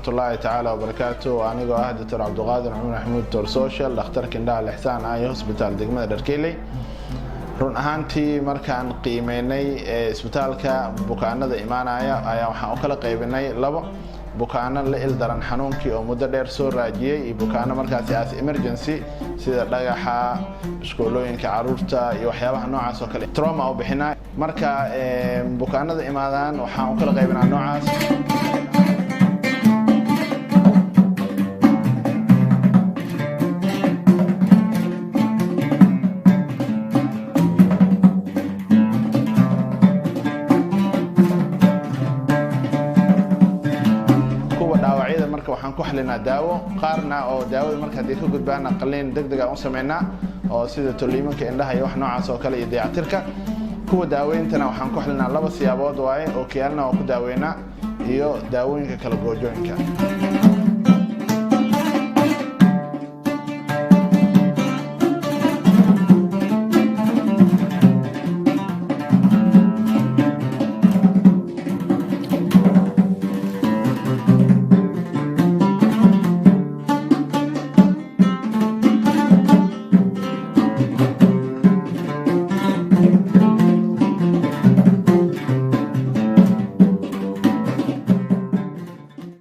ورحمة الله تعالى وبركاته. أنا دكتور عبد القادر عمر محمود دكتور سوشيال دكتور كندها الإحسان آي هوسبيتال دegmada Dharkeyley. run ahaantii markaan qiimeynay isbitaalka bukaanada imaanaya ayaa waxaan u kala qaybinay labo bukaano la ildaran xanuunkii oo muddo dheer soo raajiyay iyo bukaano markaas as emergency sida dhagaxa iskoolooyinka caruurta iyo waxyaabaha noocaas oo kale trauma oo bixinaa marka bukaanada imaadaan waxaan u kala qaybinaa noocaas waxaan ku xalinaa daawo qaarna oo daawada marka hadii ka gudbaan qalliin degdeg ah u sameynaa oo sida toliimanka indhaha iyo wax noocaas oo kale iyo dayactirka kuwa daaweyntana waxaan ku xalinaa laba siyaabood waaye oo kiyaalna oo ku daaweynaa iyo daawooyinka kala goojooyinka